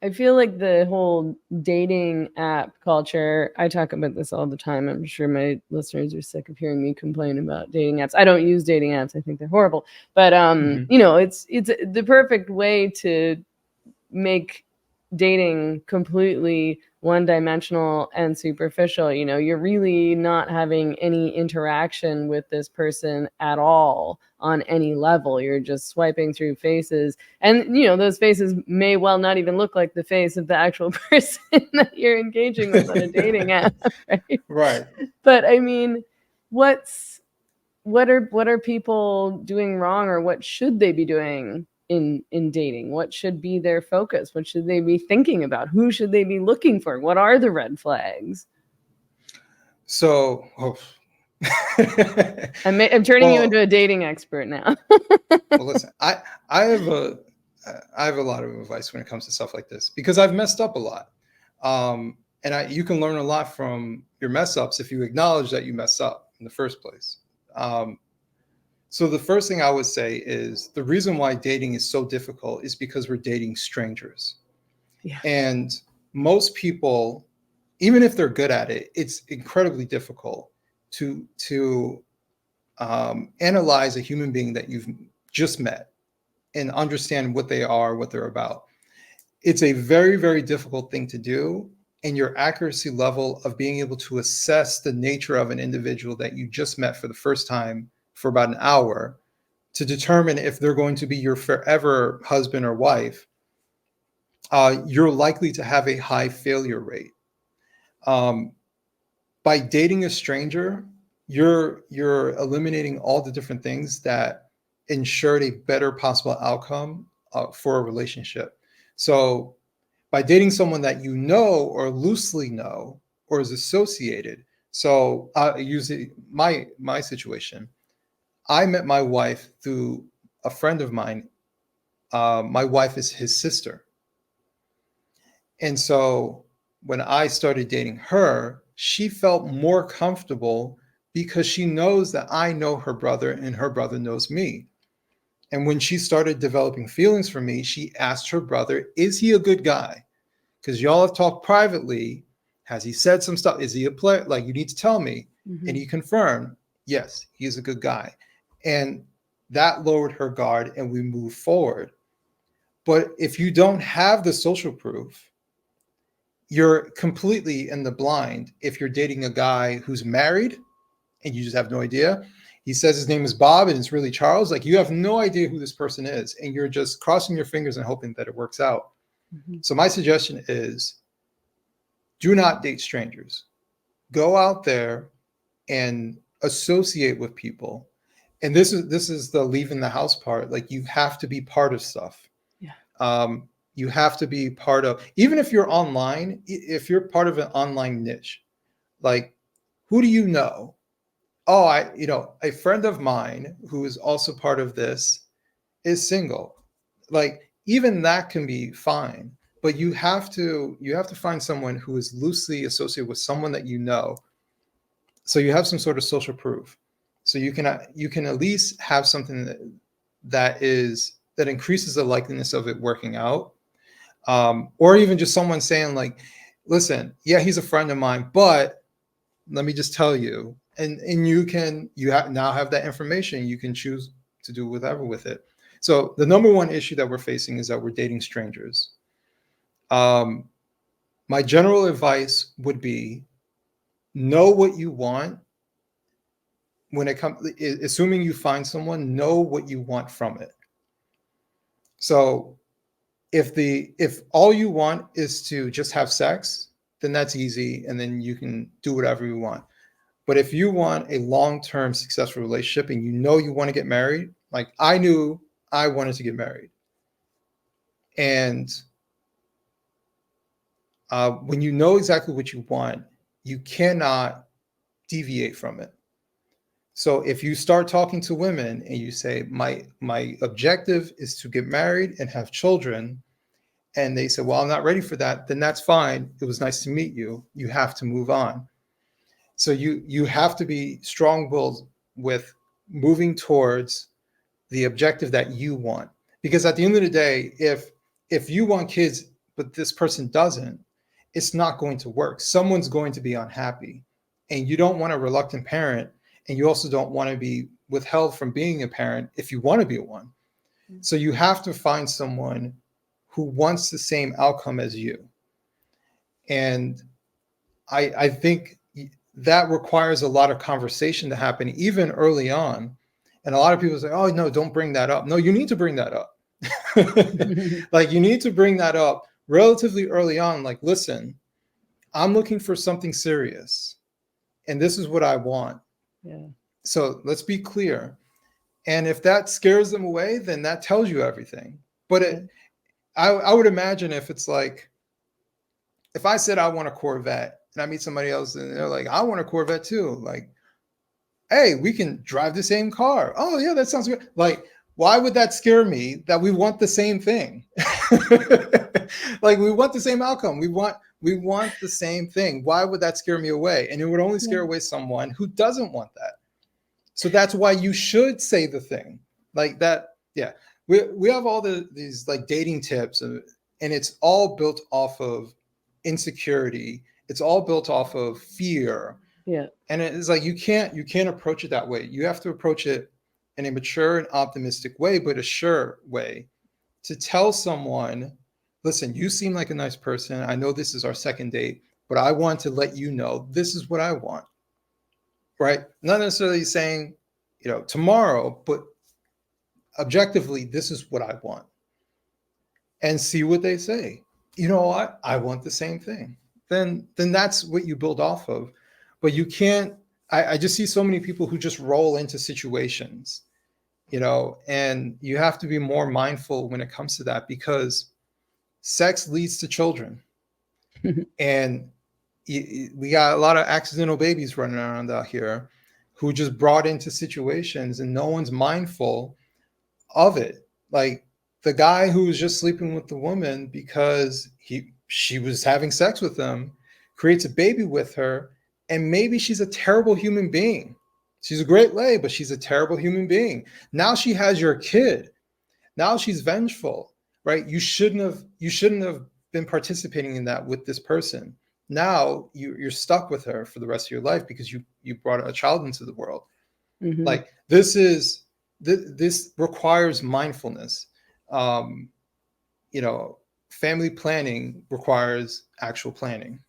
I feel like the whole dating app culture, I talk about this all the time. I'm sure my listeners are sick of hearing me complain about dating apps. I don't use dating apps. I think they're horrible. But Mhm. it's the perfect way to make dating completely one dimensional and superficial. You're really not having any interaction with this person at all on any level. You're just swiping through faces. And, those faces may well not even look like the face of the actual person that you're engaging with on a dating app, right? Right. But I mean, what's what are people doing wrong, or what should they be doing in dating? What should be their focus? What should they be thinking about? Who should they be looking for? What are the red flags? So, I'm turning you into well, a dating expert now. well, listen, I have I have a lot of advice when it comes to stuff like this because I've messed up a lot. And you can learn a lot from your mess ups if you acknowledge that you mess up in the first place. Um, so the first thing I would say is the reason why dating is so difficult is because we're dating strangers. Yeah. And most people, even if they're good at it, it's incredibly difficult to analyze a human being that you've just met and understand what they are, what they're about. It's a very, very difficult thing to do. And your accuracy level of being able to assess the nature of an individual that you just met for the first time for about an hour to determine if they're going to be your forever husband or wife, you're likely to have a high failure rate. Um, by dating a stranger, you're eliminating all the different things that ensured a better possible outcome for a relationship. So by dating someone that you know or loosely know or is associated. So using my situation, I met my wife through a friend of mine. My wife is his sister, and so when I started dating her, she felt more comfortable because she knows that I know her brother and her brother knows me. And when she started developing feelings for me, she asked her brother, "Is he a good guy? Because y'all have talked privately. Has he said some stuff? Is he a player? Like, you need to tell me." And Mm-hmm. he confirmed, yes, he's a good guy. And that lowered her guard and we moved forward. But if you don't have the social proof, you're completely in the blind if you're dating a guy who's married and you just have no idea. He says his name is Bob and it's really Charles. Like, you have no idea who this person is. And you're just crossing your fingers and hoping that it works out. Mm-hmm. So, my suggestion is do not date strangers. Go out there and associate with people. And this is the leaving the house part. Like, you have to be part of stuff. Yeah. Um, you have to be part of, even if you're online, if you're part of an online niche, like, who do you know? Oh, a friend of mine who is also part of this is single. Like, even that can be fine, but you have to find someone who is loosely associated with someone that you know, so you have some sort of social proof, so you can at least have something that increases the likeliness of it working out, or even just someone saying like, listen, yeah, he's a friend of mine, but let me just tell you, and now have that information. You can choose to do whatever with it. So the number one issue that we're facing is that we're dating strangers. um, my general advice would be, know what you want when it comes, assuming you find someone, know what you want from it. So if all you want is to just have sex, then that's easy and then you can do whatever you want. But if you want a long-term successful relationship and you know you want to get married, like I knew I wanted to get married. And when you know exactly what you want, you cannot deviate from it. So if you start talking to women and you say, my objective is to get married and have children, and they say, well, I'm not ready for that, then that's fine. It was nice to meet you. You have to move on. So you have to be strong-willed with moving towards the objective that you want. Because at the end of the day, if you want kids but this person doesn't, it's not going to work. Someone's going to be unhappy. And you don't want a reluctant parent, and you also don't want to be withheld from being a parent if you want to be one. So you have to find someone who wants the same outcome as you. And I think that requires a lot of conversation to happen even early on. And a lot of people say, oh, no, don't bring that up. No, you need to bring that up. Like, you need to bring that up relatively early on. Like, listen, I'm looking for something serious, and this is what I want. Yeah. So let's be clear. And if that scares them away, then that tells you everything. But I would imagine if it's like, if I said I want a Corvette and I meet somebody else and they're like, I want a Corvette too. Like, hey, we can drive the same car. Oh yeah, that sounds good. Like, why would that scare me that we want the same thing? Like, we want the same outcome. We want the same thing. Why would that scare me away? And it would only scare away someone who doesn't want that. So that's why you should say the thing like that. Yeah. We have all these like dating tips, and it's all built off of insecurity. It's all built off of fear. Yeah. And it's like, you can't approach it that way. You have to approach it in a mature and optimistic way, but a sure way, to tell someone, listen, you seem like a nice person. I know this is our second date, but I want to let you know this is what I want. Right? Not necessarily saying, tomorrow, but objectively, this is what I want. And see what they say. You know what? I want the same thing. Then that's what you build off of. But you can't, I just see so many people who just roll into situations, and you have to be more mindful when it comes to that, because sex leads to children. And we got a lot of accidental babies running around out here who just brought into situations, and no one's mindful of it. Like, the guy who was just sleeping with the woman because she was having sex with him, creates a baby with her, and maybe she's a terrible human being. She's a great lay, but she's a terrible human being. Now she has your kid. Now she's vengeful, right? You shouldn't have been participating in that with this person. Now you're stuck with her for the rest of your life because you brought a child into the world. Mm-hmm. Like, this requires mindfulness. Family planning requires actual planning.